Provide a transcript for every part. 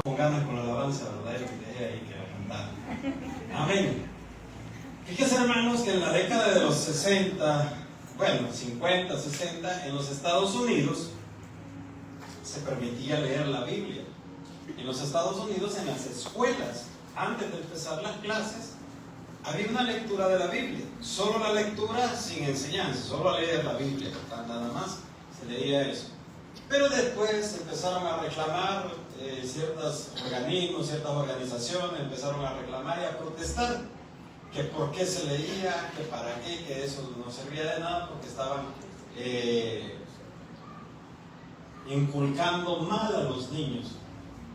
con ganas con la alabanza, ¿verdad? Yo te dejé ahí que cantar. Amén. Fíjense, hermanos, que en la década de los 60, bueno, 50, 60, en los Estados Unidos se permitía leer la Biblia. En los Estados Unidos, en las escuelas, antes de empezar las clases, había una lectura de la Biblia. Solo la lectura sin enseñanza, solo a leer la Biblia, nada más se leía eso. Pero después empezaron a reclamar ciertos organismos, ciertas organizaciones, empezaron a reclamar y a protestar que por qué se leía, que para qué, que eso no servía de nada porque estaban inculcando mal a los niños.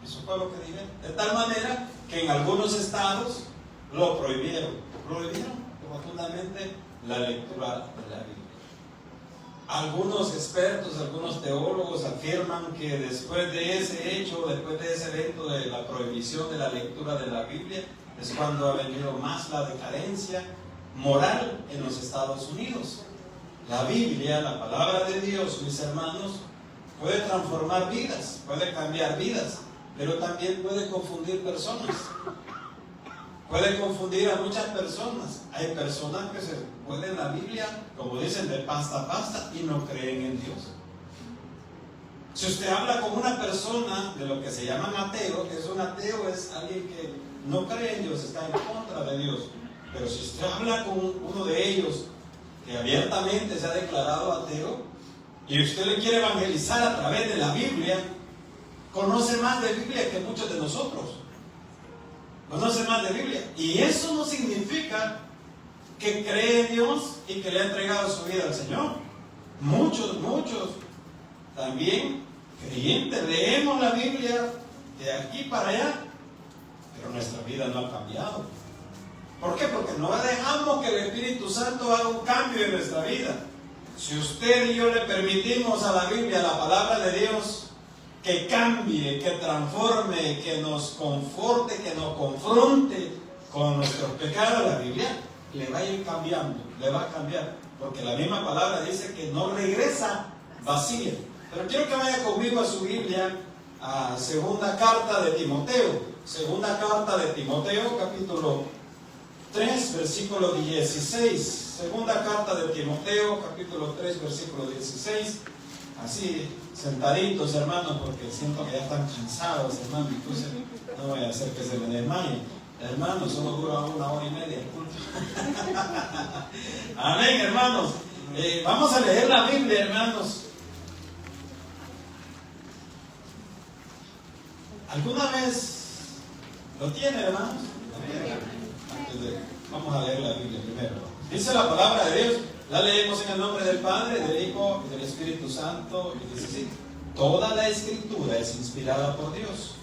Eso fue lo que dije. De tal manera que en algunos estados lo prohibieron rotundamente la lectura de la Biblia. Algunos expertos, algunos teólogos afirman que después de ese hecho, después de ese evento de la prohibición de la lectura de la Biblia, es cuando ha venido más la decadencia moral en los Estados Unidos. La Biblia, la palabra de Dios, mis hermanos, puede transformar vidas, puede cambiar vidas, pero también puede confundir personas. Puede confundir a muchas personas. Hay personas que se pueden la Biblia, como dicen, de pasta a pasta y no creen en Dios. Si usted habla con una persona de lo que se llaman ateo, que es un ateo, es alguien que no cree en Dios, está en contra de Dios. Pero si usted habla con uno de ellos que abiertamente se ha declarado ateo y usted le quiere evangelizar a través de la Biblia, conoce más de Biblia que muchos de nosotros. Conoce más de Biblia. Y eso no significa que cree en Dios y que le ha entregado su vida al Señor. Muchos también creyentes leemos la Biblia de aquí para allá, pero nuestra vida no ha cambiado. ¿Por qué? Porque no dejamos que el Espíritu Santo haga un cambio en nuestra vida. Si usted y yo le permitimos a la Biblia, a la palabra de Dios, que cambie, que transforme, que nos conforte, que nos confronte con nuestros pecados, la Biblia le va a ir cambiando, le va a cambiar, porque la misma palabra dice que no regresa vacía. Pero quiero que vaya conmigo a su Biblia, a segunda carta de Timoteo, capítulo 3, versículo 16. Segunda carta de Timoteo, capítulo 3, versículo 16. Así, sentaditos, hermanos, porque siento que ya están cansados, hermanos. Entonces, no voy a hacer que se me desmaye. Hermanos, solo dura 1 hora y media el culto. Amén, hermanos. Vamos a leer la Biblia, hermanos. ¿Alguna vez lo tiene, hermanos? Vamos a leer la Biblia primero. Dice la palabra de Dios. La leemos en el nombre del Padre, del Hijo y del Espíritu Santo. Y dice así: toda la Escritura es inspirada por Dios,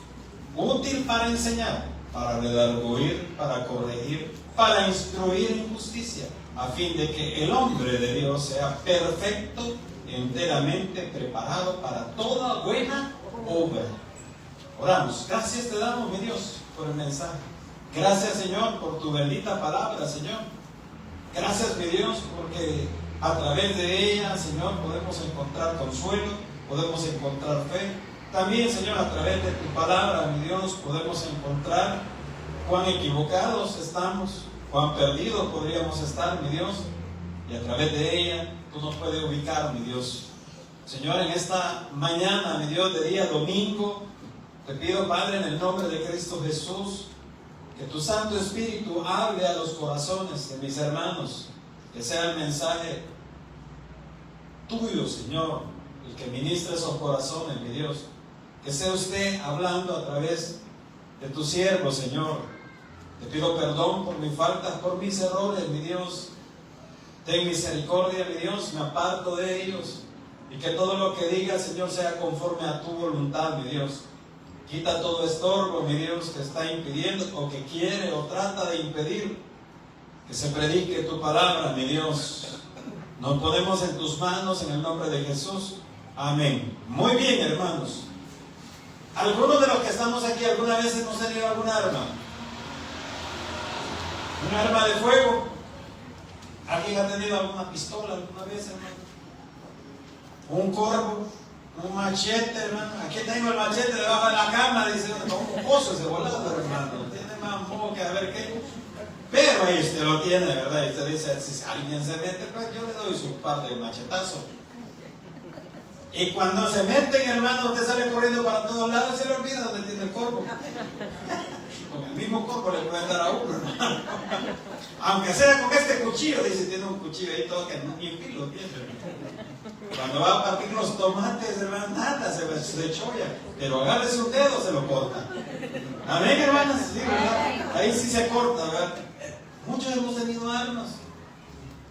útil para enseñar, para redarguir, para corregir, para instruir en justicia, a fin de que el hombre de Dios sea perfecto, enteramente preparado para toda buena obra. Oramos. Gracias te damos, mi Dios, por el mensaje. Gracias, Señor, por tu bendita palabra, Señor. Gracias, mi Dios, porque a través de ella, Señor, podemos encontrar consuelo, podemos encontrar fe. También, Señor, a través de tu palabra, mi Dios, podemos encontrar cuán equivocados estamos, cuán perdidos podríamos estar, mi Dios. Y a través de ella, tú nos puedes ubicar, mi Dios. Señor, en esta mañana, mi Dios, de día domingo, te pido, Padre, en el nombre de Cristo Jesús, que tu Santo Espíritu hable a los corazones de mis hermanos, que sea el mensaje tuyo, Señor, el que ministre esos corazones, mi Dios. Que sea usted hablando a través de tu siervo, Señor. Te pido perdón por mis faltas, por mis errores, mi Dios. Ten misericordia, mi Dios, me aparto de ellos. Y que todo lo que diga, Señor, sea conforme a tu voluntad, mi Dios. Quita todo estorbo, mi Dios, que está impidiendo o que quiere o trata de impedir que se predique tu palabra, mi Dios. Nos ponemos en tus manos en el nombre de Jesús. Amén. Muy bien, hermanos. Algunos de los que estamos aquí alguna vez hemos tenido algún arma. Un arma de fuego. ¿Alguien ha tenido alguna pistola alguna vez, hermano? Un corvo. Un machete, hermano. Aquí tengo el machete debajo de la cama, dice, como un pozo ese volado, hermano. Tiene más moho que a ver qué. Pero ahí usted lo tiene, ¿verdad? Y usted dice, si alguien se mete, pues yo le doy su par de machetazo. Y cuando se meten, hermano, usted sale corriendo para todos lados y se le olvida dónde tiene el corvo. Con el mismo corvo le pueden dar a uno, hermano. Aunque sea con este cuchillo, dice, tiene un cuchillo ahí todo que ni filo tiene. Cuando va a partir los tomates, hermano, nada, se cholla. Pero agárrese un dedo, se lo corta. Amén, hermanas, sí, ¿verdad? Ahí sí se corta, ¿verdad? Muchos hemos tenido armas.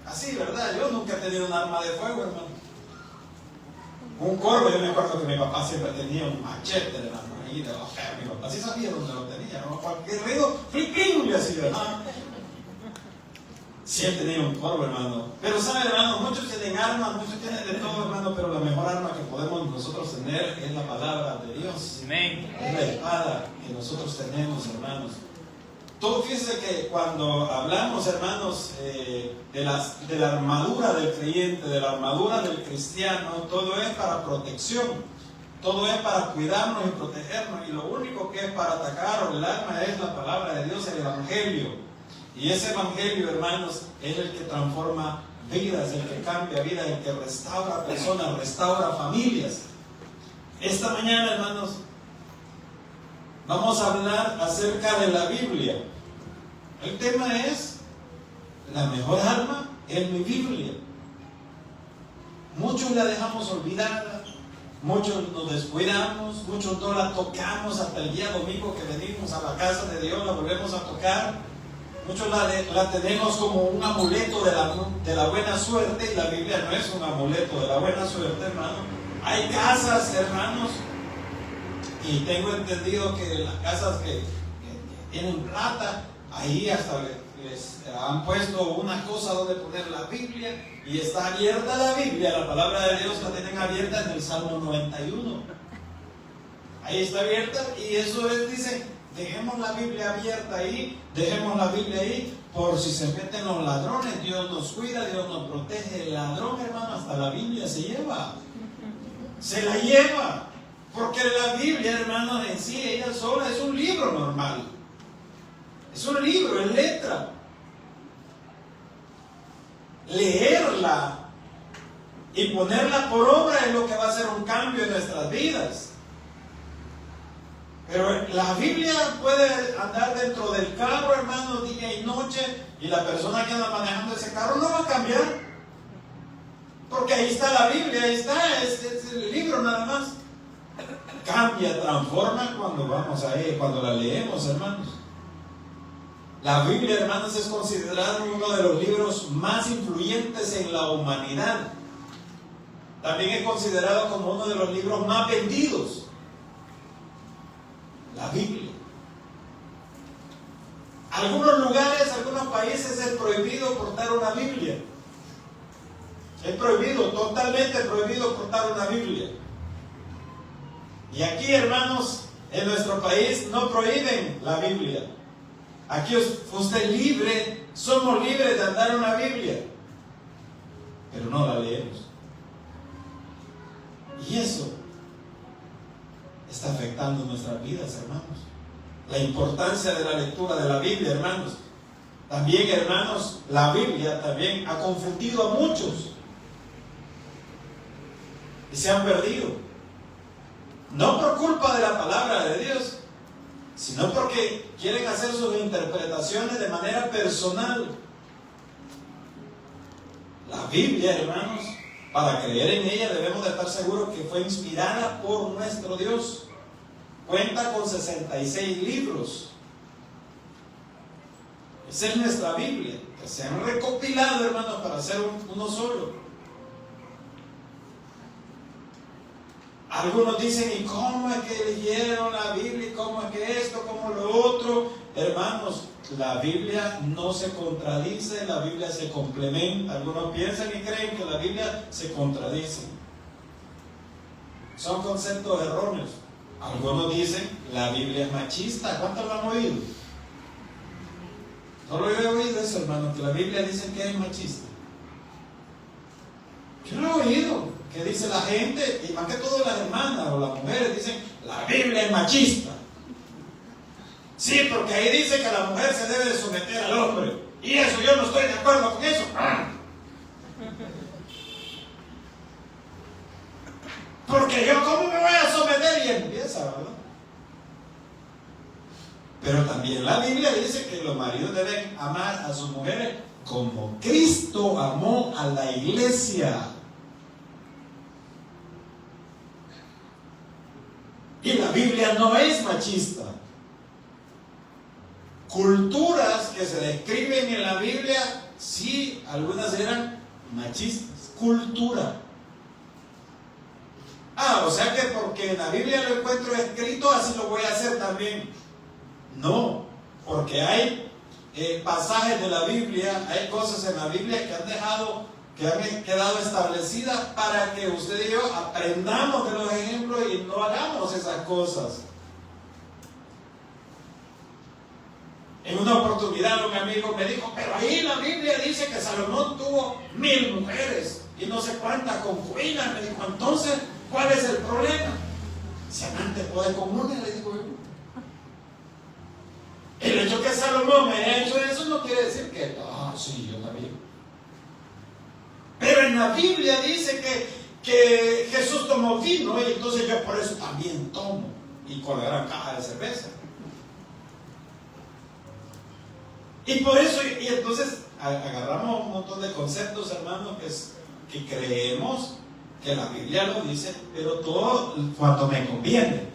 Así, ¿verdad? Yo nunca he tenido un arma de fuego, hermano. Un corvo, yo me acuerdo que mi papá siempre tenía un machete, hermano. Ahí de la ojeras, mi papá sí sabía dónde lo tenía, ¿no? Cualquier ruido, flipping, le hacía, ¿no? Siempre tenía un corvo, hermano. Pero saben, hermano, muchos tienen armas, muchos tienen de todo, hermano, pero la mejor arma que podemos nosotros tener es la palabra de Dios. Amén. Es la espada que nosotros tenemos, hermanos. Tú fíjense que cuando hablamos, hermanos, de la armadura del creyente, de la armadura del cristiano, todo es para protección, todo es para cuidarnos y protegernos, y lo único que es para atacar o el arma es la palabra de Dios, el evangelio. Y ese evangelio, hermanos, es el que transforma vidas, el que cambia vidas, el que restaura personas, restaura familias. Esta mañana, hermanos, vamos a hablar acerca de la Biblia. El tema es, la mejor arma es mi Biblia. Muchos la dejamos olvidada, muchos nos descuidamos, muchos no la tocamos hasta el día domingo que venimos a la casa de Dios, la volvemos a tocar. Muchos la tenemos como un amuleto de la buena suerte, y la Biblia no es un amuleto de la buena suerte, hermano. Hay casas, hermanos, y tengo entendido que las casas que tienen plata, ahí hasta les han puesto una cosa donde poner la Biblia, y está abierta la Biblia, la palabra de Dios la tienen abierta en el Salmo 91. Ahí está abierta, y eso es, dice, dejemos la Biblia abierta ahí, dejemos la Biblia ahí, por si se meten los ladrones, Dios nos cuida, Dios nos protege. El ladrón, hermano, hasta la Biblia se lleva. Se la lleva. Porque la Biblia, hermanos, en sí, ella sola es un libro normal. Es un libro, es letra. Leerla y ponerla por obra es lo que va a hacer un cambio en nuestras vidas. Pero la Biblia puede andar dentro del carro, hermano, día y noche, y la persona que anda manejando ese carro no va a cambiar. Porque ahí está la Biblia, ahí está, es el libro nada más. Cambia, transforma cuando vamos ahí, cuando la leemos, hermanos. La Biblia, hermanos, es considerado uno de los libros más influyentes en la humanidad. También es considerado como uno de los libros más vendidos. La Biblia. Algunos lugares, algunos países es prohibido portar una Biblia. Es prohibido, totalmente prohibido portar una Biblia. Y aquí, hermanos, en nuestro país no prohíben la Biblia. Aquí usted es libre, somos libres de andar una Biblia, pero no la leemos. Y eso está afectando nuestras vidas, hermanos. La importancia de la lectura de la Biblia, hermanos. También, hermanos, la Biblia también ha confundido a muchos y se han perdido. No por culpa de la palabra de Dios, sino porque quieren hacer sus interpretaciones de manera personal. La Biblia, hermanos, para creer en ella debemos de estar seguros que fue inspirada por nuestro Dios. Cuenta con 66 libros. Esa es nuestra Biblia, que se han recopilado, hermanos, para hacer uno solo. Algunos dicen, ¿y cómo es que leyeron la Biblia? ¿Y cómo es que esto? ¿Cómo lo otro? Hermanos, la Biblia no se contradice, la Biblia se complementa. Algunos piensan y creen que la Biblia se contradice. Son conceptos erróneos. Algunos dicen, la Biblia es machista. ¿Cuántos lo han oído? No lo he oído eso, hermano, que la Biblia dice que es machista. Yo lo he oído, ¿Qué dice la gente? Y más que todo las hermanas o las mujeres dicen, la Biblia es machista. Sí, porque ahí dice que la mujer se debe de someter al hombre. Y eso, yo no estoy de acuerdo con eso. Porque yo, ¿cómo me voy a someter? Y empieza, ¿verdad? Pero también la Biblia dice que los maridos deben amar a sus mujeres como Cristo amó a la iglesia. Y la Biblia no es machista. Culturas que se describen en la Biblia, sí, algunas eran machistas. Cultura. O sea que porque en la Biblia lo encuentro escrito, así lo voy a hacer también. No, porque hay pasajes de la Biblia, hay cosas en la Biblia que han quedado establecidas para que usted y yo aprendamos de los ejemplos y no hagamos esas cosas. En una oportunidad un amigo me dijo, pero ahí la Biblia dice que Salomón tuvo 1000 mujeres y no sé cuántas concubinas. Me dijo, entonces, ¿cuál es el problema? Si antes puede con una, le digo yo. El hecho que Salomón me haya hecho eso no quiere decir que, sí, yo también. Pero en la Biblia dice que Jesús tomó vino y entonces yo por eso también tomo. Y con la gran caja de cerveza. Y por eso, y entonces agarramos un montón de conceptos, hermanos, que creemos que la Biblia lo dice, pero todo cuando me conviene.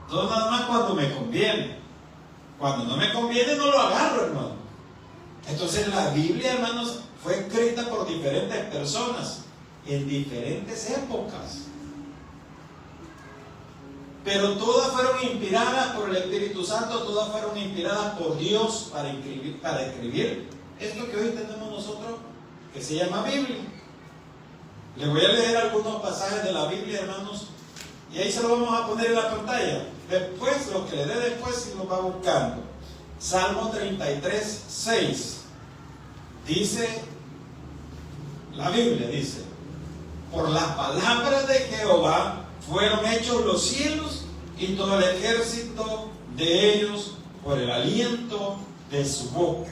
Todo nada más cuando me conviene. Cuando no me conviene no lo agarro, hermano. Entonces la Biblia, hermanos, fue escrita por diferentes personas en diferentes épocas. Pero todas fueron inspiradas por el Espíritu Santo, todas fueron inspiradas por Dios para escribir esto que hoy tenemos nosotros, que se llama Biblia. Les voy a leer algunos pasajes de la Biblia, hermanos, y ahí se lo vamos a poner en la pantalla. Después, lo que le dé después, si lo va buscando. Salmo 33, 6. Dice, la Biblia dice, por las palabras de Jehová fueron hechos los cielos y todo el ejército de ellos por el aliento de su boca.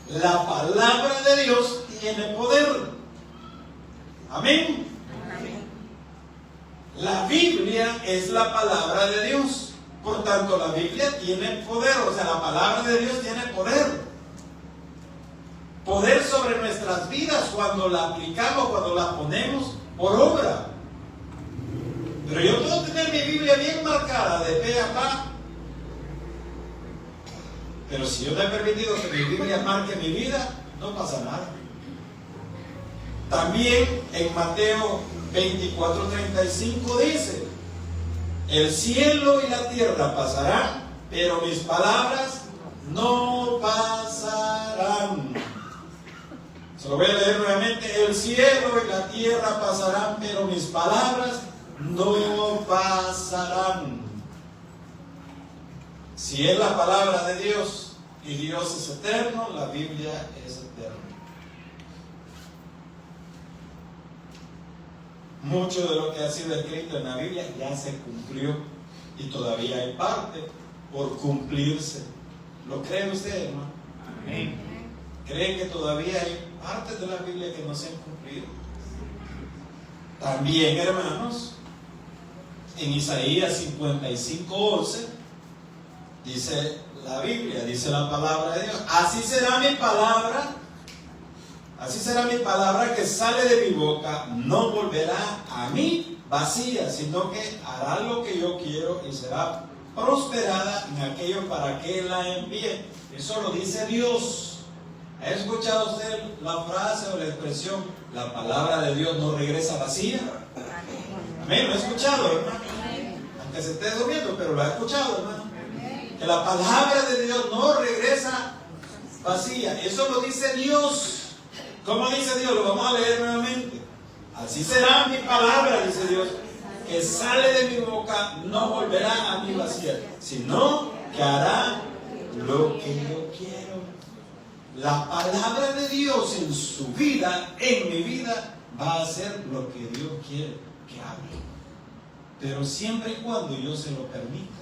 La palabra de Dios tiene poder. Amén. La Biblia es la palabra de Dios. Por tanto, la Biblia tiene poder. O sea, la palabra de Dios tiene poder. Poder sobre nuestras vidas cuando la aplicamos, cuando la ponemos por obra. Pero yo puedo tener mi Biblia bien marcada de pe a pa. Pero si yo no he permitido que mi Biblia marque mi vida, no pasa nada. También en Mateo 24:35 dice, el cielo y la tierra pasarán, pero mis palabras no pasarán. Se lo voy a leer nuevamente. El cielo y la tierra pasarán, pero mis palabras no pasarán. Si es la palabra de Dios y Dios es eterno, la Biblia es eterna. Mucho de lo que ha sido escrito en la Biblia ya se cumplió y todavía hay parte por cumplirse. ¿Lo cree usted, hermano? Amén. ¿Cree que todavía hay partes de la Biblia que no se han cumplido? También, hermanos, en Isaías 55:11 dice la Biblia, dice la palabra de Dios, así será mi palabra que sale de mi boca, no volverá a mí vacía, sino que hará lo que yo quiero y será prosperada en aquello para que la envíe. Eso lo dice Dios. ¿Ha escuchado usted la frase o la expresión, la palabra de Dios no regresa vacía? Amén, lo ha escuchado, hermano. Aunque se esté durmiendo, pero lo ha escuchado, hermano. Que la palabra de Dios no regresa vacía. Eso lo dice Dios. ¿Cómo dice Dios? Lo vamos a leer nuevamente. Así será mi palabra, dice Dios, que sale de mi boca, no volverá a mí vacía, sino que hará lo que yo quiero. La palabra de Dios en su vida, en mi vida, va a hacer lo que Dios quiere que hable, pero siempre y cuando yo se lo permita,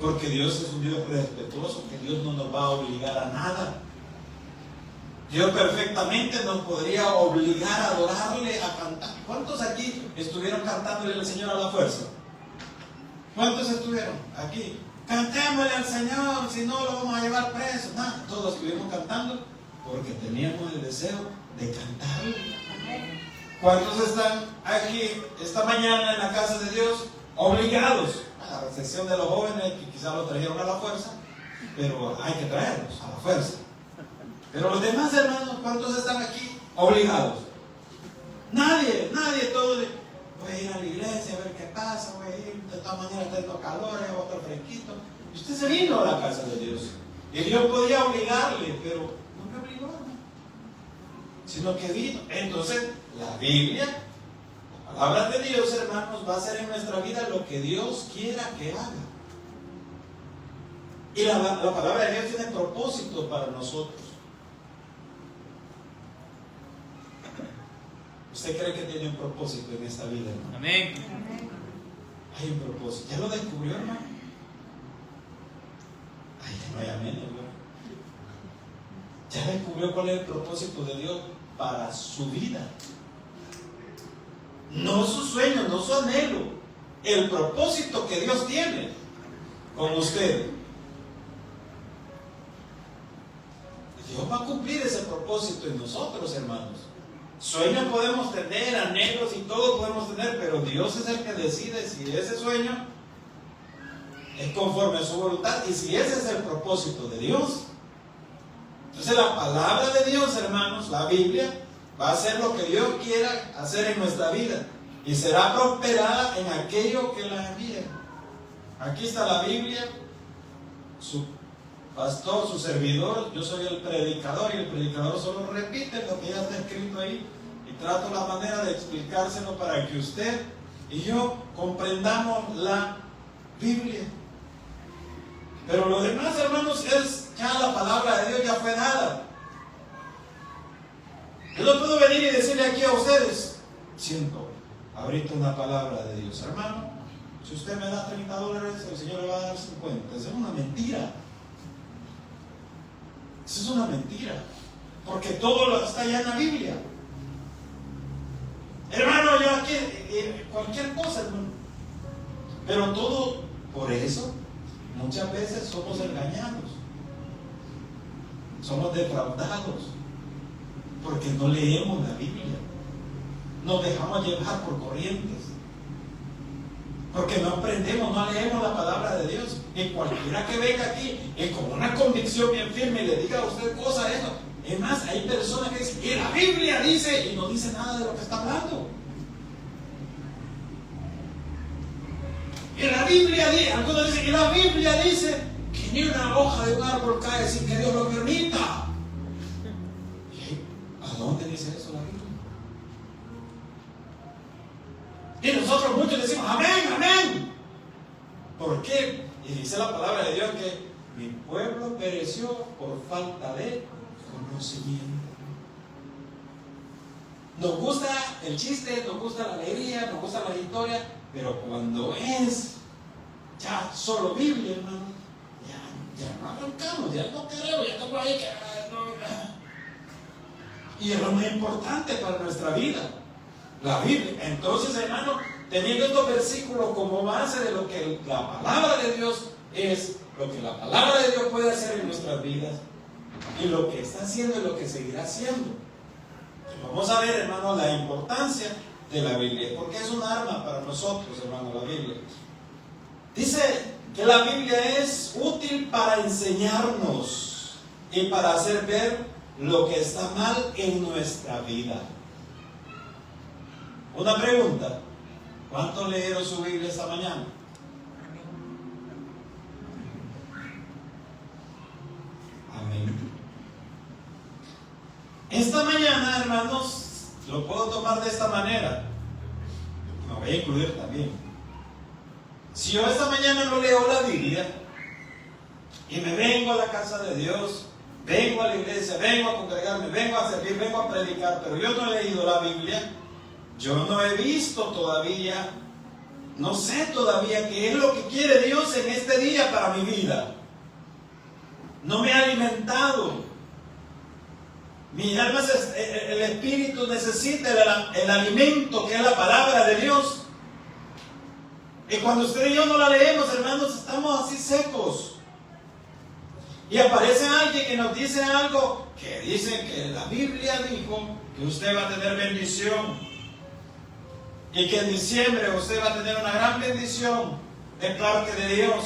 porque Dios es un Dios respetuoso, que Dios no nos va a obligar a nada. Dios perfectamente nos podría obligar a adorarle, a cantar. ¿Cuántos aquí estuvieron cantándole al Señor a la fuerza? ¿Cuántos estuvieron aquí? Cantémosle al Señor, si no lo vamos a llevar preso. No, todos estuvimos cantando porque teníamos el deseo de cantarle. ¿Cuántos están aquí esta mañana en la casa de Dios obligados? A la excepción de los jóvenes que quizás lo trajeron a la fuerza, pero hay que traerlos a la fuerza. Pero los demás hermanos, ¿cuántos están aquí obligados? Nadie, todos. Voy a ir a la iglesia a ver qué pasa, voy a ir, de todas maneras está haciendo calor, hay otro fresquito. Y usted se vino a la casa de Dios. Y Dios podía obligarle, pero no me obligó, ¿no? Sino que vino. Entonces, la Biblia, la palabra de Dios, hermanos, va a hacer en nuestra vida lo que Dios quiera que haga. Y la palabra de Dios tiene propósito para nosotros. ¿Usted cree que tiene un propósito en esta vida, hermano? Amén. Hay un propósito. ¿Ya lo descubrió, hermano? Ay, no hay amén, hermano. ¿Ya descubrió cuál es el propósito de Dios para su vida? No su sueño, no su anhelo. El propósito que Dios tiene con usted. Dios va a cumplir ese propósito en nosotros, hermanos. Sueños podemos tener, anhelos y todo podemos tener, pero Dios es el que decide si ese sueño es conforme a su voluntad y si ese es el propósito de Dios. Entonces la palabra de Dios, hermanos, la Biblia, va a hacer lo que Dios quiera hacer en nuestra vida y será prosperada en aquello que la envíe. Aquí está la Biblia, su pastor, su servidor, yo soy el predicador y el predicador solo repite lo que ya está escrito ahí y trato la manera de explicárselo para que usted y yo comprendamos la Biblia. Pero lo demás, hermanos, es ya la palabra de Dios ya fue dada. Yo no puedo venir y decirle aquí a ustedes, siento ahorita una palabra de Dios, hermano, si usted me da $30, el Señor le va a dar 50. Esa es una mentira. Eso es una mentira, porque todo está ya en la Biblia. Hermano, yo aquí, cualquier cosa, hermano. Pero todo, por eso, muchas veces somos engañados, somos defraudados, porque no leemos la Biblia, nos dejamos llevar por corrientes, porque no aprendemos, no leemos la palabra de Dios. Y cualquiera que venga aquí y con una convicción bien firme y le diga a usted cosas de eso. Es más, hay personas que dicen, y la Biblia dice, y no dice nada de lo que está hablando. Y la Biblia dice, algunos dicen, y la Biblia dice que ni una hoja de un árbol cae sin que Dios lo permita. ¿Y a dónde dice eso la Biblia? Y nosotros muchos decimos, amén, amén. ¿Por qué? Y dice la palabra de Dios que mi pueblo pereció por falta de conocimiento. Nos gusta el chiste, nos gusta la alegría, nos gusta la historia, pero cuando es ya solo Biblia, hermano, ya no arrancamos, ya no queremos, ya estamos ahí. Y es lo más importante para nuestra vida, la Biblia. Entonces, hermano, teniendo estos versículos como base de lo que la palabra de Dios es, lo que la palabra de Dios puede hacer en nuestras vidas y lo que está haciendo y lo que seguirá haciendo. Vamos a ver, hermano, la importancia de la Biblia, porque es un arma para nosotros, hermano, la Biblia. Dice que la Biblia es útil para enseñarnos y para hacer ver lo que está mal en nuestra vida. Una pregunta: ¿cuántos leyeron su Biblia esta mañana? Amén. Esta mañana, hermanos, lo puedo tomar de esta manera. Me voy a incluir también. Si yo esta mañana no leo la Biblia y me vengo a la casa de Dios, vengo a la iglesia, vengo a congregarme, vengo a servir, vengo a predicar, pero yo no he leído la Biblia, Yo no he visto todavía, no sé todavía qué es lo que quiere Dios en este día para mi vida. No me ha alimentado. Mi alma, el espíritu necesita el alimento que es la palabra de Dios. Y cuando usted y yo no la leemos, hermanos, estamos así secos. Y aparece alguien que nos dice algo que dice que la Biblia dijo que usted va a tener bendición. Y que en diciembre usted va a tener una gran bendición de parte de Dios.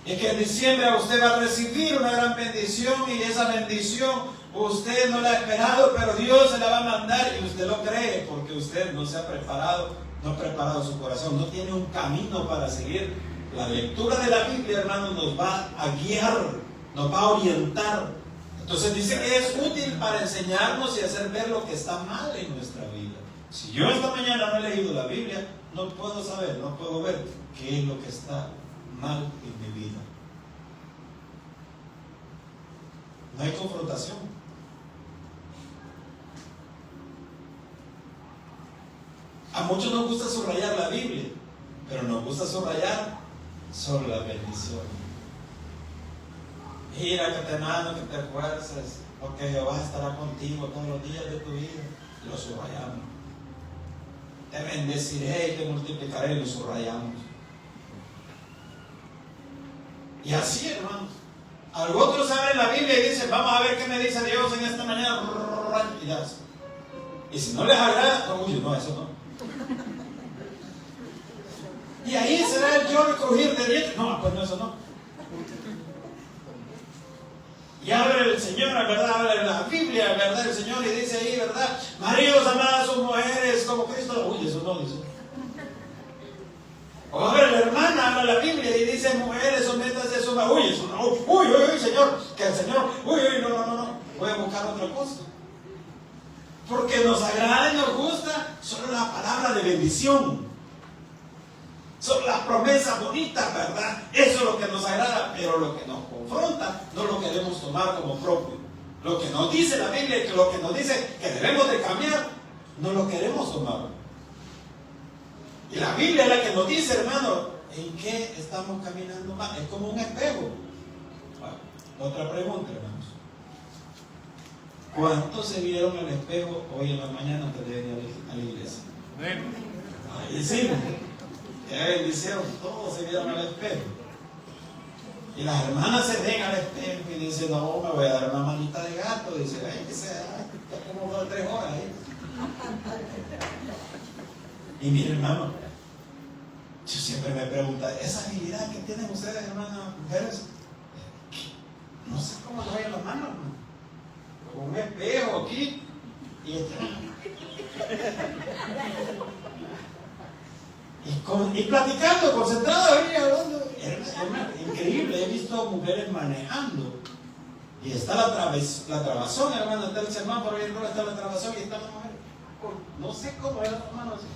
Y que en diciembre usted va a recibir una gran bendición, y esa bendición usted no la ha esperado, pero Dios se la va a mandar, y usted lo cree porque usted no se ha preparado, no ha preparado su corazón, no tiene un camino para seguir. La lectura de la Biblia, hermanos, nos va a guiar, nos va a orientar. Entonces dice que es útil para enseñarnos y hacer ver lo que está mal en nuestra vida. Si yo esta mañana no he leído la Biblia, no puedo saber, no puedo ver qué es lo que está mal en mi vida. No hay confrontación. A muchos nos gusta subrayar la Biblia, pero nos gusta subrayar solo la bendición. Mira que te mando, que te esfuerces, porque Jehová estará contigo todos los días de tu vida. Lo subrayamos. Te bendeciré y te multiplicaré, y lo subrayamos. Y así, hermanos. Algunos abren la Biblia y dicen, vamos a ver qué me dice Dios en esta mañana. Y ya. Y si no les agrada, no, eso no. Y ahí será el yo crujir de dientes. No, pues no, eso no. Y abre el Señor, ¿verdad? Abre la Biblia, ¿verdad? El Señor, y dice ahí, ¿verdad? Maridos, amad a sus mujeres como Cristo. Uy, eso no dice. O abre la hermana, habla la Biblia y dice, mujeres, sométanse a sus maridos. Uy, eso no. Uy, Señor, que el Señor. No. Voy a buscar otra cosa. Porque nos agrada y nos gusta solo la palabra de bendición. Son las promesas bonitas, ¿verdad? Eso es lo que nos agrada, pero lo que nos confronta no lo queremos tomar como propio. Lo que nos dice la Biblia, que lo que nos dice que debemos de cambiar, no lo queremos tomar. Y la Biblia es la que nos dice, hermano, ¿en qué estamos caminando mal? Es como un espejo. Otra pregunta, hermanos. ¿Cuántos se vieron al espejo hoy en la mañana antes de venir a la iglesia? Ahí sí. Qué bendición, todos se vieron al espejo. Y las hermanas se ven al espejo y dicen, no, me voy a dar una manita de gato. Dice, ay, que sea, ya como 3 horas. Y mire, hermano, yo siempre me pregunto, esa habilidad que tienen ustedes, hermanas, mujeres, no sé cómo lo vayan las manos, hermano. Con un espejo aquí y platicando, concentrado ahí, hablando. Increíble, he visto mujeres manejando. Y está la trabazón, hermano, está el sermón, por ahí está la trabazón y está la mujer. No sé cómo es la mano así.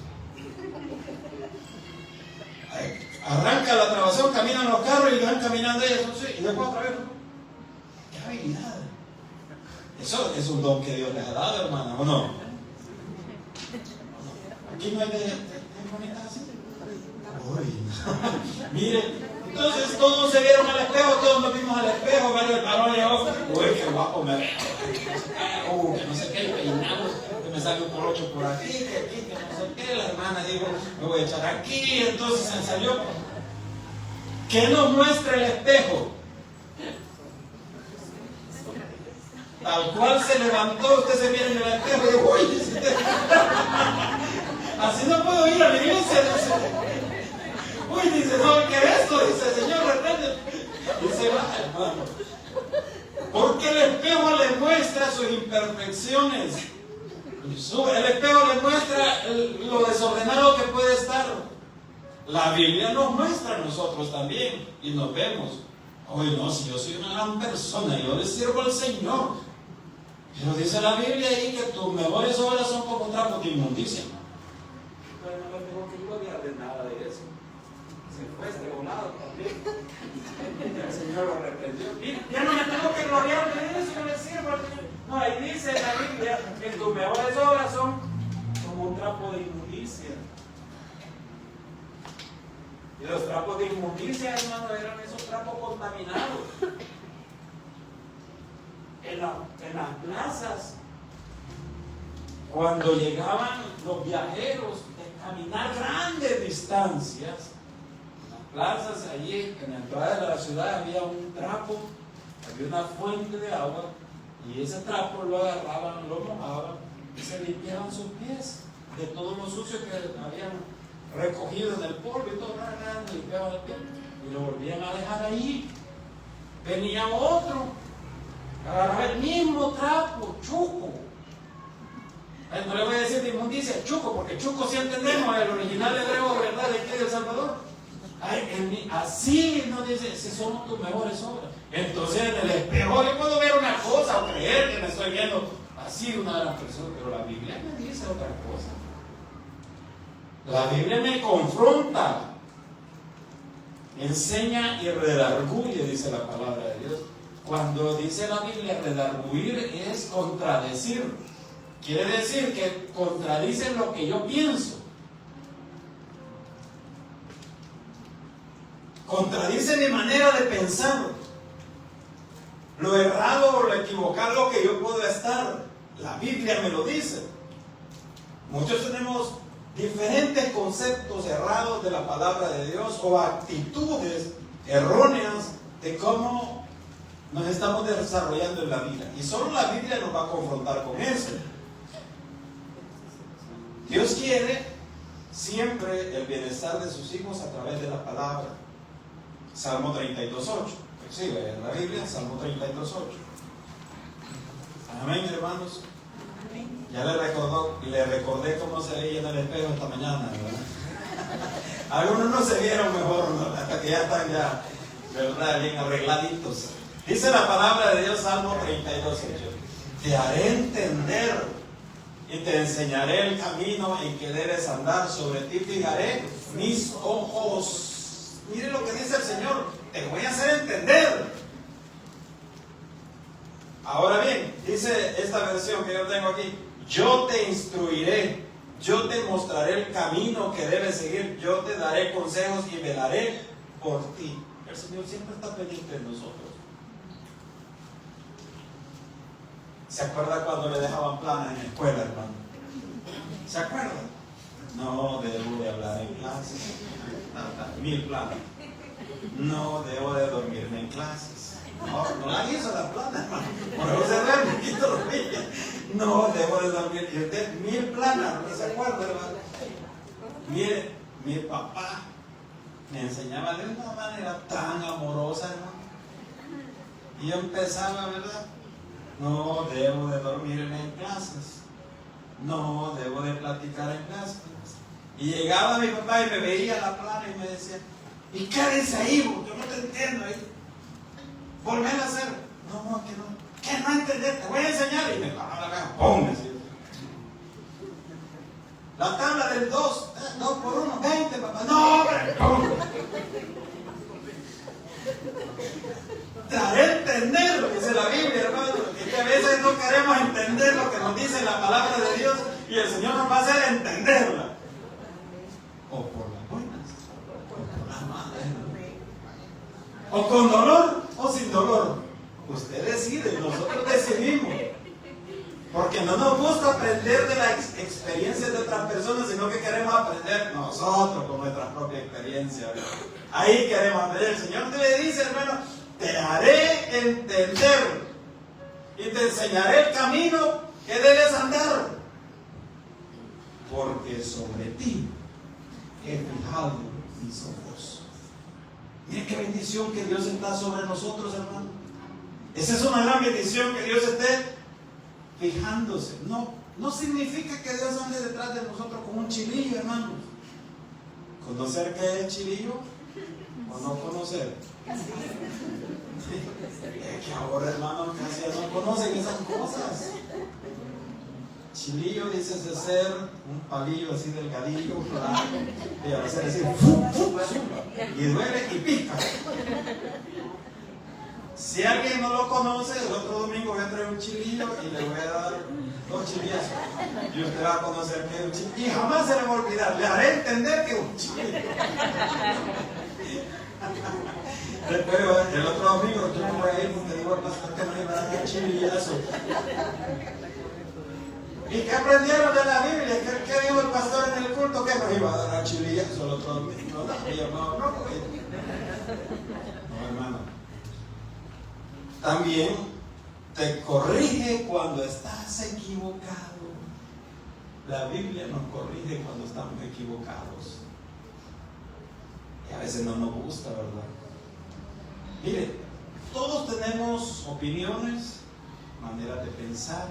Arranca la trabazón, caminan los carros y van caminando ellas, y después otra vez. ¡Qué habilidad! Eso es un don que Dios les ha dado, hermana, ¿o no? Aquí no hay de bonitas así. Mire, entonces todos se vieron al espejo, todos nos vimos al espejo, ¿verdad? El varón llegó, uy, qué guapo me veo, que no sé qué, peinado, que me sale un colocho por aquí, que aquí, que no sé qué. La hermana dijo, me voy a echar aquí, entonces se salió. ¿Qué nos muestra el espejo? Tal cual se levantó, usted se viene en el espejo y dijo, uy, así no puedo ir a la iglesia, dice. Uy, dice, no, ¿qué es esto? Dice, Señor, reprende. Y se va, hermano. Porque el espejo le muestra sus imperfecciones. El espejo le muestra lo desordenado que puede estar. La Biblia nos muestra a nosotros también. Y nos vemos. Oye, no, si yo soy una gran persona, yo le sirvo al Señor. Pero dice la Biblia ahí que tus mejores obras son como trapos de inmundicia. Pero no me tengo que gloriar de nada de eso. Se fue estrebolado también. El Señor lo reprendió. Y ya no me tengo que gloriar de eso, yo le sirvo al Señor. No, ahí dice la Biblia que tus mejores obras son como un trapo de Los trapos de inmundicia, hermano, eran esos trapos contaminados. En las plazas, cuando llegaban los viajeros de caminar grandes distancias, en las plazas, allí en la entrada de la ciudad había un trapo, había una fuente de agua, y ese trapo lo agarraban, lo mojaban y se limpiaban sus pies de todo lo sucio que habían recogido en el polvo y todo, limpiaban el pie y lo volvían a dejar ahí. Venía otro, agarraba el mismo trapo, chuco. No le voy a decir de inmundicia, chuco, porque chuco sí entendemos, el original hebreo, ¿verdad?, de aquí de El Salvador. Ay, así nos dice, si somos tus mejores obras. Entonces en el espejo yo puedo ver una cosa o creer que me estoy viendo así una de las personas, pero la Biblia me dice otra cosa. La Biblia me confronta, enseña y redarguye, dice la palabra de Dios. Cuando dice la Biblia redarguir es contradecir. Quiere decir que contradice lo que yo pienso. Contradice mi manera de pensar. Lo errado o lo equivocado que yo puedo estar. La Biblia me lo dice. Muchos tenemos diferentes conceptos errados de la palabra de Dios o actitudes erróneas de cómo nos estamos desarrollando en la vida. Y solo la Biblia nos va a confrontar con eso. Dios quiere siempre el bienestar de sus hijos a través de la palabra. Salmo 32:8. Sí, en la Biblia, Salmo 32:8. Amén, hermanos. Ya le recordé cómo se veía en el espejo esta mañana, ¿verdad? Algunos no se vieron mejor, ¿no? Hasta que ya están ya, ¿verdad?, bien arregladitos. Dice la palabra de Dios, Salmo 32:8. Te haré entender y te enseñaré el camino en que debes andar. Sobre ti fijaré mis ojos. Mire lo que dice el Señor. Te voy a hacer entender. Ahora bien, dice esta versión que yo tengo aquí. Yo te instruiré. Yo te mostraré el camino que debes seguir. Yo te daré consejos y velaré por ti. El Señor siempre está pendiente de nosotros. ¿Se acuerda cuando le dejaban planas en la escuela, hermano? ¿Se acuerda? No debo de hablar en clases. 1000 planas. No debo de dormirme en clases. No la hizo la plana, hermano. Por eso se duerme, quito dormir. No debo de dormir. Y usted, 1000 planas, ¿no se acuerda, hermano? Mire, mi papá me enseñaba de una manera tan amorosa, hermano. Y yo empezaba, ¿verdad? No debo de dormirme en clases. No debo de platicar en clases. Y llegaba mi papá y me veía la plana y me decía, ¿y qué dice ahí? Yo no te entiendo ahí. Volver a hacer. No, que no. ¿Qué no entender? Te voy a enseñar. Y me bajaba la caja. ¡Pum! La tabla del 2. 2 por 1, 20, papá. No, hombre. ¡Pum! Te haré entender lo que dice la Biblia, hermano. Que a veces no queremos entender lo que nos dice la palabra de Dios y el Señor nos va a hacer entenderla. O por las buenas, o por las malas. O con dolor o sin dolor. Usted decide, nosotros decidimos. Porque no nos gusta aprender de las experiencias de otras personas, sino que queremos aprender nosotros con nuestra propia experiencia. Ahí queremos aprender. El Señor te dice, hermano, te haré entender y te enseñaré el camino que debes andar. Porque sobre ti he fijado mis ojos. Mira qué bendición que Dios está sobre nosotros, hermano. Esa es una gran bendición que Dios esté fijándose. No significa que Dios ande detrás de nosotros como un chilillo, hermanos. ¿Conocer qué es chilillo? ¿O no conocer? Es que ahora, hermanos, casi ya no conocen esas cosas. Chilillo dice ser un palillo así delgadillo, y a veces decir y duele y pica. Si alguien no lo conoce, el otro domingo voy a traer un chilillo y le voy a dar 2 chilillazos. Y usted va a conocer que es un chilillo. Y jamás se le va a olvidar. Le haré entender que es un chilillo. Después, el otro domingo yo me voy a ir porque digo al pastor que me iba a dar chivillazo. ¿Y qué aprendieron de la Biblia? ¿Qué dijo el pastor en el culto? ¿Qué nos iba a dar chivillazo el otro domingo? No, hermano. También te corrige cuando estás equivocado. La Biblia nos corrige cuando estamos equivocados. Y a veces no nos gusta, ¿verdad? Mire, todos tenemos opiniones, maneras de pensar,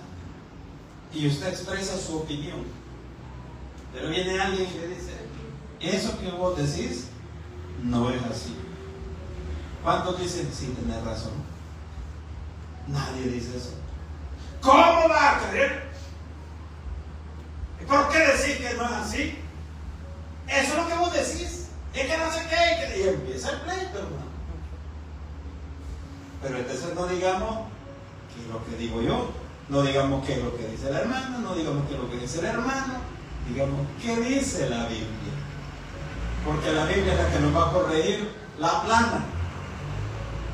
y usted expresa su opinión. Pero viene alguien y le dice, eso que vos decís no es así. ¿Cuántos dicen, sí, tenés razón? Nadie dice eso. ¿Cómo va a creer? ¿Por qué decís que no es así? Eso es lo que vos decís. Es que no sé qué. Y empieza el pleito, hermano. Pero entonces no digamos qué es lo que digo yo. No digamos qué es lo que dice la hermana. No digamos qué es lo que dice el hermano. Digamos qué dice la Biblia. Porque la Biblia es la que nos va a corregir la plana.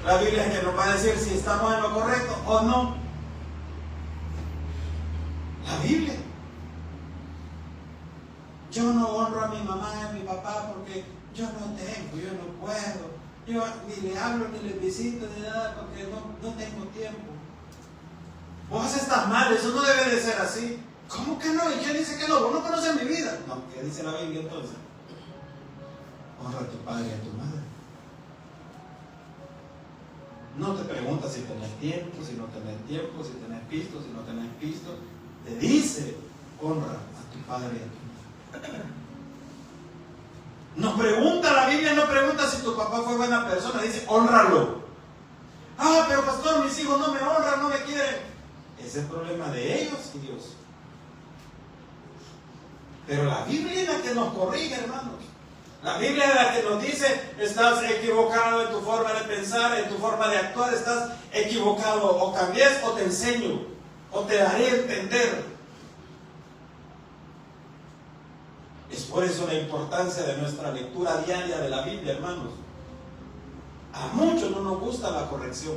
La Biblia es la que nos va a decir si estamos en lo correcto o no. La Biblia. Yo no honro a mi mamá y a mi papá porque yo no tengo, yo no puedo. Yo ni le hablo, ni le visito, ni nada porque no tengo tiempo. Vos estás mal, eso no debe de ser así. ¿Cómo que no? ¿Y quién dice que no? Vos no conoces mi vida. No, ¿qué dice la Biblia entonces? Honra a tu padre y a tu madre. No te pregunta si tenés tiempo, si no tenés tiempo, si tenés pisto, si no tenés pisto. Te dice, honra a tu padre y a tu madre. Nos pregunta, la Biblia no pregunta si tu papá fue buena persona, dice, honralo. Ah, pero pastor, mis hijos no me honran, no me quieren. Ese es el problema de ellos y Dios. Pero la Biblia es la que nos corrige, hermanos. La Biblia es la que nos dice, estás equivocado en tu forma de pensar, en tu forma de actuar, estás equivocado, o cambies o te enseño, o te daré a entender. Es por eso la importancia de nuestra lectura diaria de la Biblia, hermanos. A muchos no nos gusta la corrección.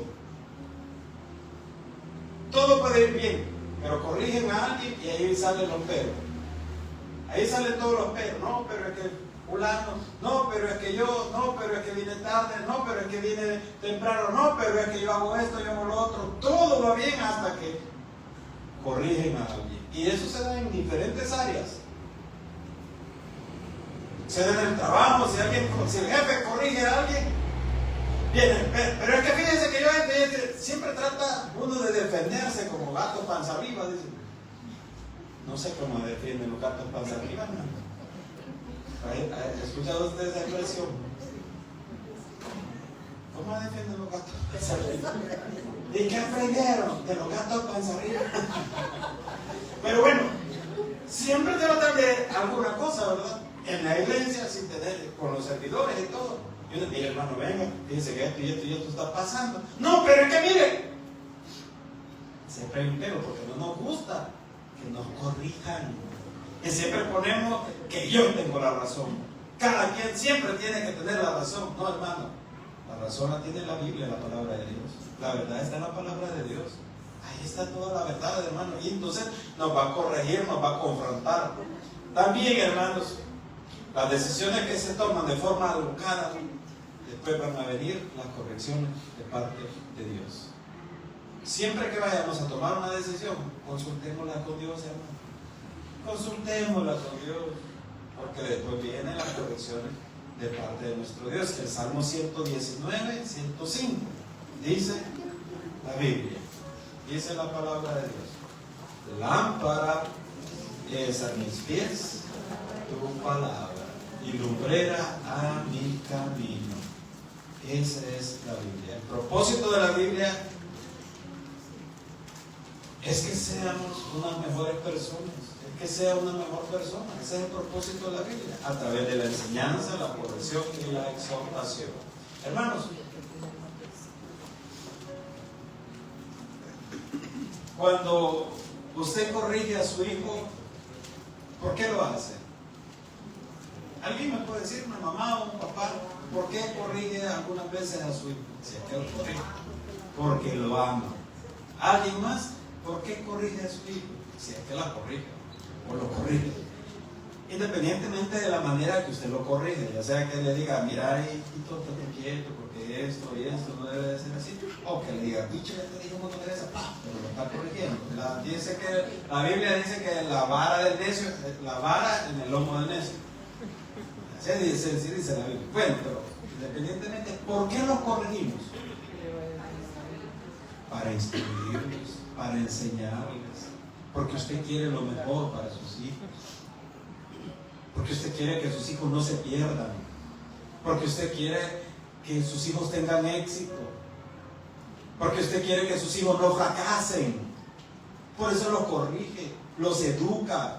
Todo puede ir bien, pero corrigen a alguien y ahí salen los peros. Ahí salen todos los peros. No, pero es que fulano, no, pero es que yo, no, pero es que vine tarde, no, pero es que vine temprano, no, pero es que yo hago esto, yo hago lo otro. Todo va bien hasta que corrigen a alguien. Y eso se da en diferentes áreas. Se da en el trabajo, si el jefe corrige a alguien, viene, pero es que fíjense que yo siempre trata uno de defenderse como gato panza arriba, dice. No sé cómo defienden los gatos panza arriba, ¿no? ¿Ha escuchado usted esa expresión? ¿Cómo defienden los gatos panza arriba? ¿Y qué aprendieron de los gatos panza arriba? Pero bueno, siempre tratan de alguna cosa, ¿verdad? En la iglesia, sin tener, con los servidores y todo. Y uno dice, hermano, venga, fíjense que esto y esto y esto está pasando. No, pero es que mire, siempre hay un pero porque no nos gusta que nos corrijan. Que siempre ponemos que yo tengo la razón. Cada quien siempre tiene que tener la razón. No, hermano, la razón la tiene la Biblia, la palabra de Dios. La verdad está en la palabra de Dios. Ahí está toda la verdad, hermano. Y entonces nos va a corregir, nos va a confrontar. También, hermanos, las decisiones que se toman de forma educada, después van a venir las correcciones de parte de Dios. Siempre que vayamos a tomar una decisión, consultémosla con Dios, hermano. Consultémosla con Dios, porque después vienen las correcciones de parte de nuestro Dios. El Salmo 119, 105 dice la Biblia, dice la palabra de Dios: lámpara es a mis pies tu palabra y lumbrera a mi camino. Esa es la Biblia. El propósito de la Biblia es que seamos unas mejores personas, es que sea una mejor persona. Ese es el propósito de la Biblia, a través de la enseñanza, la corrección y la exhortación. Hermanos, cuando usted corrige a su hijo, ¿por qué lo hace? ¿Alguien me puede decir, una mamá o un papá, por qué corrige algunas veces a su hijo? Si es que lo corrige, porque lo ama. ¿Alguien más? ¿Por qué corrige a su hijo? Si es que la corrige o lo corrige. Independientemente de la manera que usted lo corrige, ya sea que le diga, mira, hijito, estate quieto, porque esto y esto no debe de ser así, o que le diga, bicho, ya te dijo un montón de veces, pero lo está corrigiendo. La Biblia dice que la vara del necio, la vara en el lomo del necio. Así dice la Biblia. Bueno, pero independientemente, ¿por qué lo corregimos? Para instruirlos, para enseñarles, porque usted quiere lo mejor para sus hijos. Porque usted quiere que sus hijos no se pierdan. Porque usted quiere que sus hijos tengan éxito. Porque usted quiere que sus hijos no fracasen. Por eso los corrige, los educa.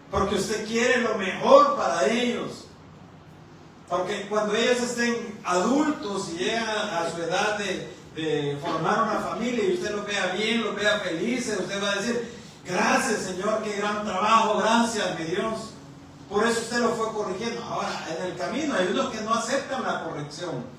Porque usted quiere lo mejor para ellos. Porque cuando ellos estén adultos y llegan a su edad de formar una familia y usted los vea bien, los vea felices, usted va a decir, gracias Señor, qué gran trabajo, gracias mi Dios. Por eso usted lo fue corrigiendo. Ahora, en el camino hay unos que no aceptan la corrección.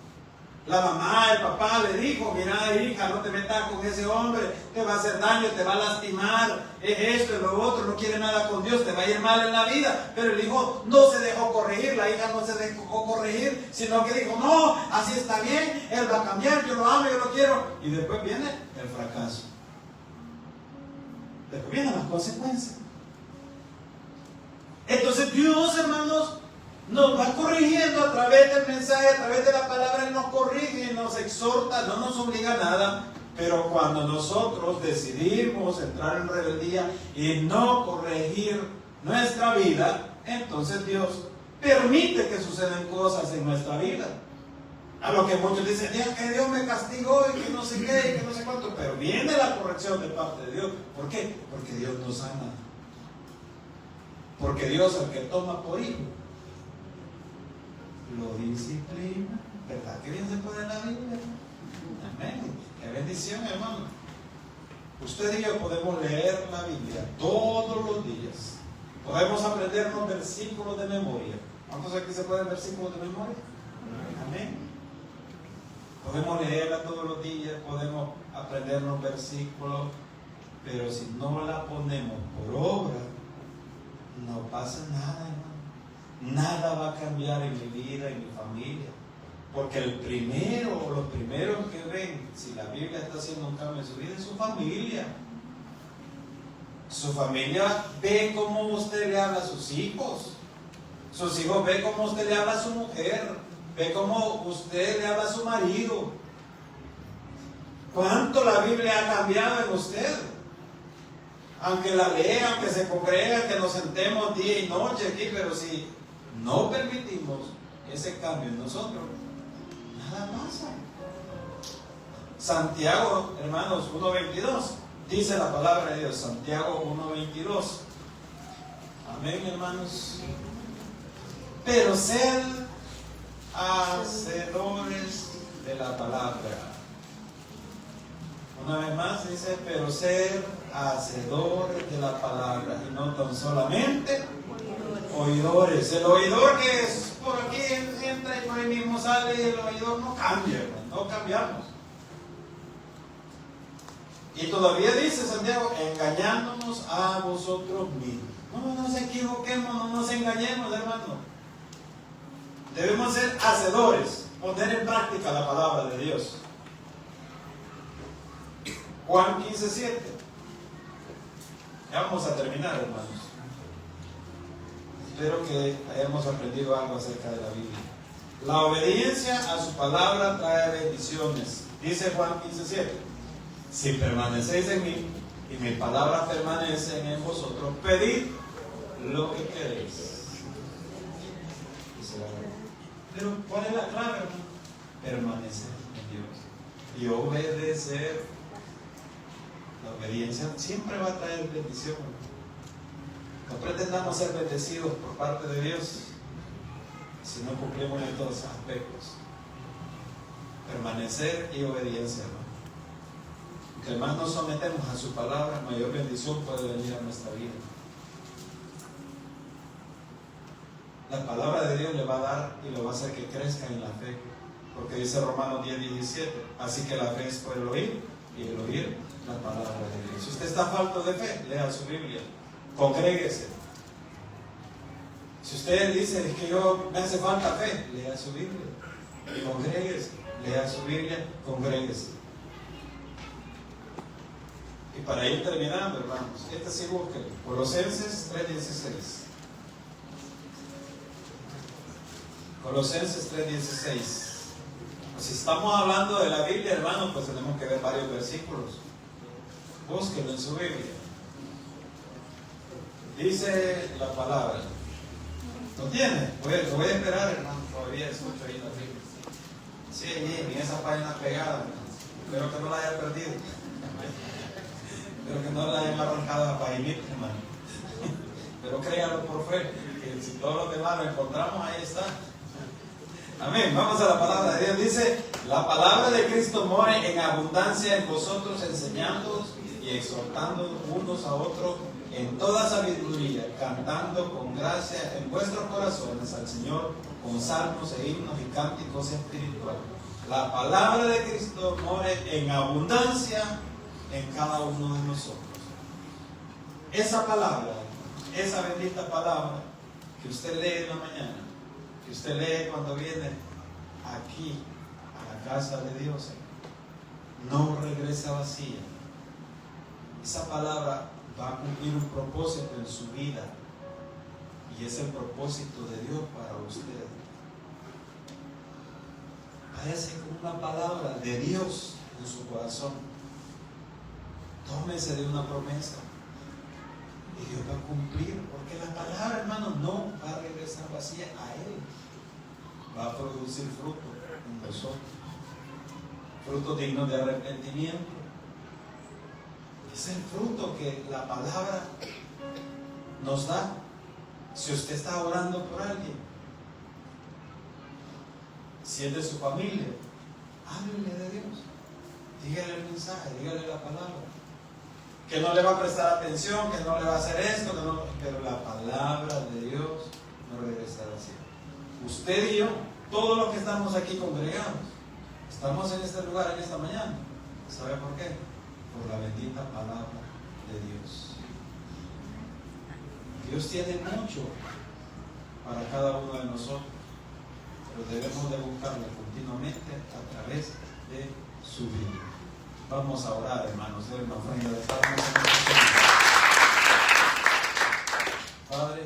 La mamá, el papá le dijo, mira hija, no te metas con ese hombre, te va a hacer daño, te va a lastimar, es esto y lo otro, no quiere nada con Dios, te va a ir mal en la vida. Pero el hijo no se dejó corregir, la hija no se dejó corregir, sino que dijo, no, así está bien, él va a cambiar, yo lo amo, yo lo quiero. Y después viene el fracaso. Después vienen las consecuencias. Entonces Dios, hermanos, nos va corrigiendo a través del mensaje, a través de la palabra. Él nos corrige, nos exhorta, no nos obliga a nada. Pero cuando nosotros decidimos entrar en rebeldía y no corregir nuestra vida, entonces Dios permite que sucedan cosas en nuestra vida. A lo que muchos dicen, ya que Dios me castigó y que no sé qué, y que no sé cuánto. Pero viene la corrección de parte de Dios. ¿Por qué? Porque Dios nos ama. Porque Dios, al que toma por hijo, lo disciplina. ¿Verdad? Qué bien se puede en la Biblia. Amén. Qué bendición, hermano. Usted y yo podemos leer la Biblia todos los días. Podemos aprendernos versículos de memoria. ¿Cuántos aquí se pueden versículos de memoria? Amén. Podemos leerla todos los días, podemos aprendernos versículos, pero si no la ponemos por obra, no pasa nada, hermano. Nada va a cambiar en mi vida, en mi familia. Porque los primeros que ven si la Biblia está haciendo un cambio en su vida es su familia. Su familia ve cómo usted le habla a sus hijos. Sus hijos ven cómo usted le habla a su mujer. Ve cómo usted le habla a su marido. ¿Cuánto la Biblia ha cambiado en usted? Aunque la lea, aunque se congrega, que nos sentemos día y noche aquí, pero si no permitimos ese cambio en nosotros, nada pasa. Santiago, hermanos, 1:22, dice la palabra de Dios. Santiago 1:22. Amén, hermanos. Pero sed hacedores de la palabra. Una vez más dice, pero ser hacedores de la palabra y no tan solamente oidores. El oidor que es por aquí entra y por ahí mismo sale, y el oidor no cambia, no cambiamos. Y todavía dice Santiago, engañándonos a vosotros mismos. No nos equivoquemos, no nos engañemos, hermano. Debemos ser hacedores, poner en práctica la palabra de Dios. Juan 15:7. Ya vamos a terminar, hermanos. Espero que hayamos aprendido algo acerca de la Biblia. La obediencia a su palabra trae bendiciones. Dice Juan 15:7. Si permanecéis en mí y mi palabra permanece en vosotros, pedid lo que queréis. Pero ¿cuál es la clave, hermano? Permanecer en Dios y obedecer. La obediencia siempre va a traer bendición. No pretendamos ser bendecidos por parte de Dios si no cumplimos en todos los aspectos. Permanecer y obediencia, hermano. Que más nos sometemos a su palabra, mayor bendición puede venir a nuestra vida. la palabra de Dios le va a dar y lo va a hacer que crezca en la fe. Porque dice Romanos 10:17, así que la fe es por el oír y el oír la palabra de Dios. Si usted está falto de fe, lea su Biblia, congréguese. Si usted dice, es que me hace falta fe, lea su Biblia y congréguese. Lea su Biblia, congréguese. Y para ir terminando, hermanos, sí búsquelo. Colosenses 3:16. Colosenses 3:16. Pues si estamos hablando de la Biblia, hermanos, pues tenemos que ver varios versículos. Búsquelo en su Biblia. Dice la palabra. ¿Lo tiene? Lo voy a esperar, hermano. Todavía escucho ahí la Biblia. Sí, en esa página pegada. Espero que no la haya perdido. Espero que no la hayan arrancado a la paginita, hermano. Pero créalo por fe, que si todos los demás lo encontramos, ahí está. Amén. Vamos a la palabra de Dios. Dice, la palabra de Cristo more en abundancia en vosotros, enseñándoos y exhortando unos a otros en toda sabiduría, cantando con gracia en vuestros corazones al Señor con salmos e himnos y cánticos espirituales. La palabra de Cristo more en abundancia en cada uno de nosotros. Esa palabra, esa bendita palabra que usted lee en la mañana, que usted lee cuando viene aquí a la casa de Dios, no regresa vacía. Esa palabra va a cumplir un propósito en su vida, y es el propósito de Dios para usted. Váyase con una palabra de Dios en su corazón. Tómese de una promesa y Dios va a cumplir, porque la palabra, hermano, no va a regresar vacía a Él. Va a producir fruto en nosotros, fruto digno de arrepentimiento. Es el fruto que la palabra nos da. Si usted está orando por alguien, si es de su familia, háblele de Dios, dígale el mensaje, dígale la palabra. Que no le va a prestar atención, que no le va a hacer esto, pero la palabra de Dios no regresará así. Usted y yo, todos los que estamos aquí congregados, estamos en este lugar en esta mañana. ¿Sabe por qué? Por la bendita palabra de Dios. Dios tiene mucho para cada uno de nosotros, pero debemos de buscarlo continuamente a través de su vida. Vamos a orar, hermanos, de una ofrenda de palmas. Padre,